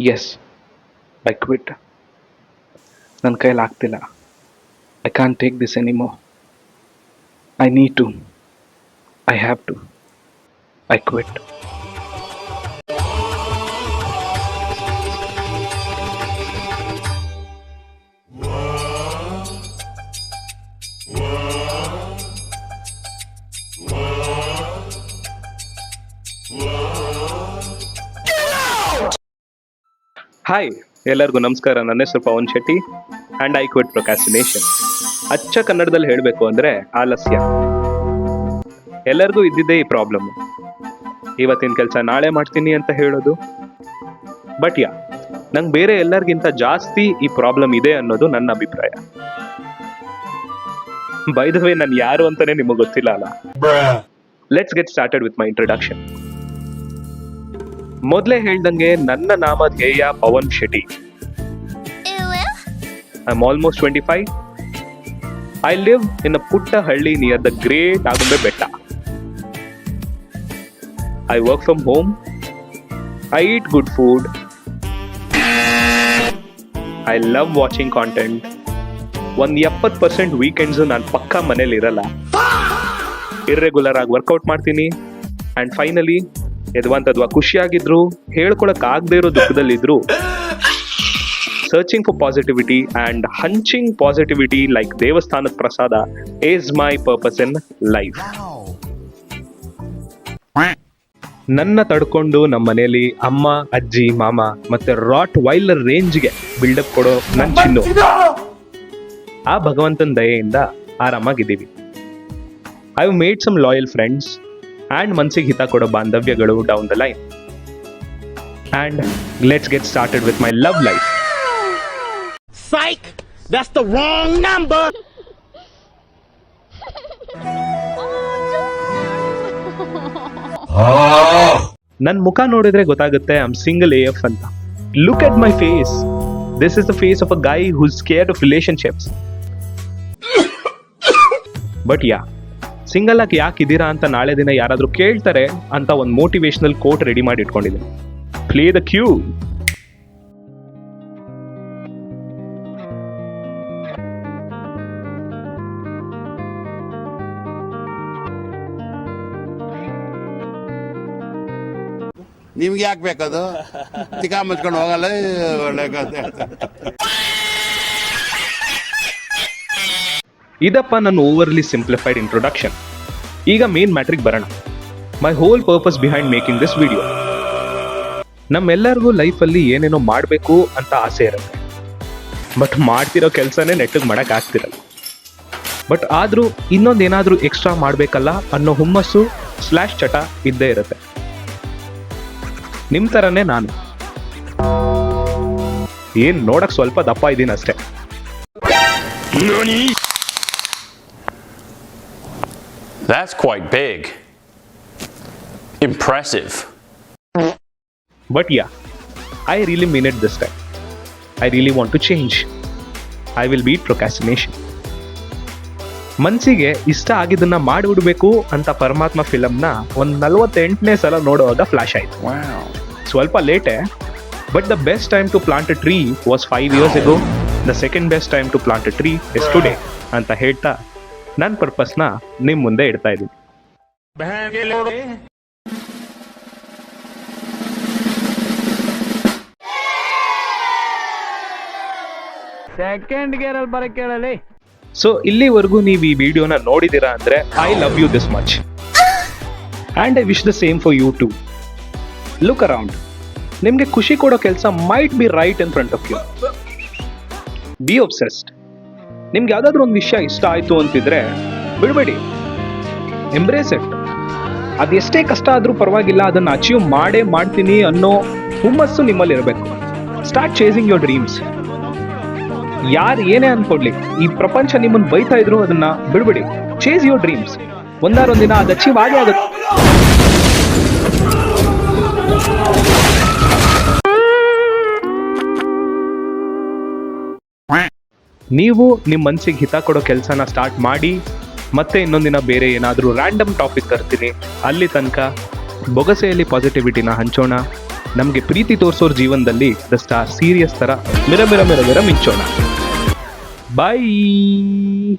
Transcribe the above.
S, I quit. ನನ್ನ ಕೈಯಲ್ಲಿ ಆಗ್ತಿಲ್ಲ. I can't take this anymore. I need to. I have to. I quit. Hi, ಎಲ್ಲರಿಗೂ ನಮಸ್ಕಾರ. ನನ್ನ ಹೆಸರು Pavan Shetty and I quit procrastination. ಅಚ್ಚ ಕನ್ನಡದಲ್ಲಿ ಹೇಳಬೇಕು ಅಂದರೆ ಆಲಸ್ಯ. ಎಲ್ಲರಿಗೂ ಇದ್ದಿದ್ದೇ ಈ ಪ್ರಾಬ್ಲಮ್. ಇವತ್ತಿನ ಕೆಲಸ ನಾಳೆ ಮಾಡ್ತೀನಿ ಅಂತ ಹೇಳೋದು. ಬಟ್ ನಂಗೆ ಬೇರೆ ಎಲ್ಲರಿಗಿಂತ ಜಾಸ್ತಿ ಈ ಪ್ರಾಬ್ಲಮ್ ಇದೆ ಅನ್ನೋದು ನನ್ನ ಅಭಿಪ್ರಾಯ. ಬೈ ದ ವೇ, ನಾನು ಯಾರು ಅಂತಾನೆ ನಿಮಗೆ ಗೊತ್ತಿಲ್ಲ ಅಲ್ಲ. Let's get started with my introduction. ಮೊದಲೇ ಹೇಳ್ದಂಗೆ ನನ್ನ ನಾಮಧೇಯ Pavan Shetty. I am almost 25. I live in a ಪುಟ್ಟ ಹಳ್ಳಿ ನಿಯರ್ ದ ಗ್ರೇಟ್ ಆಗುಂಬೆ ಬೆಟ್ಟ. I work from home. I eat good food. I love watching content. ಒಂದು 70% ವೀಕೆಂಡ್ಸು ನಾನು ಪಕ್ಕಾ ಮನೇಲಿ ಇರಲ್ಲ. ಇರ್ರೆಗ್ಯುಲರ್ ಆಗಿ ವರ್ಕೌಟ್ ಮಾಡ್ತೀನಿ. ಆ್ಯಂಡ್ ಫೈನಲಿ ಎದ್ವಂತದ್ವಾ ಖುಷಿಯಾಗಿದ್ರು, ಹೇಳ್ಕೊಳಕ್ ಆಗದೆ ಇರೋ ದುಃಖದಲ್ಲಿದ್ರು, ಸರ್ಚಿಂಗ್ ಫಾರ್ ಪಾಸಿಟಿವಿಟಿ ಆ್ಯಂಡ್ ಹಂಚಿಂಗ್ ಪಾಸಿಟಿವಿಟಿ ಲೈಕ್ ದೇವಸ್ಥಾನದ ಪ್ರಸಾದ is my purpose in life. ನನ್ನ ತಡ್ಕೊಂಡು ನಮ್ಮ ಮನೆಯಲ್ಲಿ ಅಮ್ಮ, ಅಜ್ಜಿ, ಮಾಮ ಮತ್ತೆ ರಾಟ್ ವೈಲರ್ ರೇಂಜ್ಗೆ ಬಿಲ್ಡಪ್ ಕೊಡೋ ನನ್ನ ಚಿನ್ನು, ಆ ಭಗವಂತನ ದಯೆಯಿಂದ ಆರಾಮಾಗಿದ್ದೀವಿ. I have made some loyal friends and ಮನ್ಸಿಗೆ ಹಿತ ಕೊಡೋ ಬಾಂಧವ್ಯಗಳು down the line. And let's get started with my love life. Psych! That's the wrong number! ನನ್ನ ಮುಖ ನೋಡಿದ್ರೆ ಗೊತ್ತಾಗುತ್ತೆ ಐ ಆಮ್ ಸಿಂಗಲ್ AF ಅಂತ. Look at my face. This is the face of a guy who's scared of relationships. But single ಆಗಿ ಯಾಕಿದ್ದೀರಾ ಅಂತ ನಾಳೆ ದಿನ ಯಾರಾದ್ರೂ ಕೇಳ್ತಾರೆ ಅಂತ ಒಂದು ಮೋಟಿವೇಶನಲ್ ಕೋಟ್ ರೆಡಿ ಮಾಡಿ ಇಟ್ಕೊಂಡಿದ್ದೀನಿ. Play the cue. ನಿಮ್ಗೆ ಯಾಕೆ ಬೇಕದು? ತಿಕಾ ಮುಚ್ಕೊಂಡು ಹೋಗಲ್ಲ. ಒಳ್ಳೆ ಕಥೆ. ಇದಪ್ಪ ನನ್ನ ಓವರ್ಲಿ ಸಿಂಪ್ಲಿಫೈಡ್ ಇಂಟ್ರೊಡಕ್ಷನ್. ಈಗ ಮೇನ್ ಮ್ಯಾಟ್ರಿಗೆ ಬರೋಣ. My whole purpose behind making this video. ನಮ್ಮೆಲ್ಲರಿಗೂ ಲೈಫಲ್ಲಿ ಏನೇನೋ ಮಾಡಬೇಕು ಅಂತ ಆಸೆ ಇರುತ್ತೆ. ಬಟ್ ಮಾಡ್ತಿರೋ ಕೆಲಸನೇ ನೆಟ್ಟಿಗೆ ಮಾಡೋಕೆ ಆಗ್ತಿರಲ್ಲ. ಬಟ್ ಆದರೂ ಇನ್ನೊಂದೇನಾದರೂ ಎಕ್ಸ್ಟ್ರಾ ಮಾಡಬೇಕಲ್ಲ ಅನ್ನೋ ಹುಮ್ಮಸ್ಸು / ಚಟ ಇದ್ದೇ ಇರುತ್ತೆ. ನಿಮ್ಮ ಥರನೇ ನಾನು. ಏನು ನೋಡಕ್ಕೆ ಸ್ವಲ್ಪ ದಪ್ಪ ಇದ್ದೀನಿ ಅಷ್ಟೇ. That's quite big. Impressive. But I really mean it this time. I really want to change. I will beat procrastination. ಮನಸ್ಸಿಗೆ ಇಷ್ಟ ಆಗಿದ್ದನ್ನ ಮಾಡಿಬಿಡ್ಬೇಕು ಅಂತ ಪರಮಾತ್ಮ ಫಿಲಮ್ನ ಒಂದು 48ನೇ ಸಲ ನೋಡುವಾಗ ಫ್ಲಾಶ್ ಆಯಿತು. ಸ್ವಲ್ಪ ಲೇಟೆ. But the best time to plant a tree was 5 years ago. The second best time to plant a tree is today ಅಂತ ಹೇಳ್ತಾ ನನ್ನ ಪರ್ಪಸ್ನ ನಿಮ್ಮ ಮುಂದೆ ಇಡ್ತಾ ಇದ್ದೀನಿ. ಸೆಕೆಂಡ್ ಗೇರ್ ಅಲ್ಲಿ ಬರಕ್ಕೆ ಹೇಳಲಿ. ಸೊ ಇಲ್ಲಿವರೆಗೂ ನೀವು ಈ ವಿಡಿಯೋನ ನೋಡಿದ್ದೀರಾ ಅಂದರೆ I love you this much and I wish the same for you too. Look around. ನಿಮಗೆ ಖುಷಿ ಕೊಡೋ ಕೆಲಸ might be right in front of you. Be obsessed. ನಿಮ್ಗೆ ಯಾವುದಾದ್ರೂ ಒಂದು ವಿಷಯ ಇಷ್ಟ ಆಯಿತು ಅಂತಿದ್ರೆ ಬಿಡಬೇಡಿ. Embrace it. ಅದೆಷ್ಟೇ ಕಷ್ಟ ಆದರೂ ಪರವಾಗಿಲ್ಲ, ಅದನ್ನು ಅಚೀವ್ ಮಾಡ್ತೀನಿ ಅನ್ನೋ ಹುಮ್ಮಸ್ಸು ನಿಮ್ಮಲ್ಲಿ ಇರಬೇಕು. Start chasing your dreams. ಯಾರು ಏನೇ ಅನ್ಕೊಡ್ಲಿ, ಈ ಪ್ರಪಂಚ ನಿಮ್ಮನ್ನು ಬೈತಾ ಇದ್ರು ಅದನ್ನ ಬಿಡ್ಬಿಡಿ. Chase your dreams. ಒಂದಾರೊಂದಿನ ಅದು ಅಚೀವ್ ಆಗೇ ಆಗುತ್ತೆ. ನೀವು ನಿಮ್ಮ ಮನಸ್ಸಿಗೆ ಹಿತ ಕೊಡೋ ಕೆಲಸನ ಸ್ಟಾರ್ಟ್ ಮಾಡಿ. ಮತ್ತೆ ಇನ್ನೊಂದಿನ ಬೇರೆ ಏನಾದರೂ ರ್ಯಾಂಡಮ್ ಟಾಪಿಕ್ ತರ್ತೀನಿ. ಅಲ್ಲಿ ತನಕ ಬೊಗಸೆಯಲ್ಲಿ ಪಾಸಿಟಿವಿಟಿನ ಹಂಚೋಣ. ನಮಗೆ ಪ್ರೀತಿ ತೋರಿಸೋರ್ ಜೀವನದಲ್ಲಿ ದ ಸ್ಟಾರ್ ಸೀರಿಯಸ್ ತರ ಮಿರ ಮಿರ ಮಿರ ಮಿರ ಮಿಂಚೋಣ. ಬಾಯ್.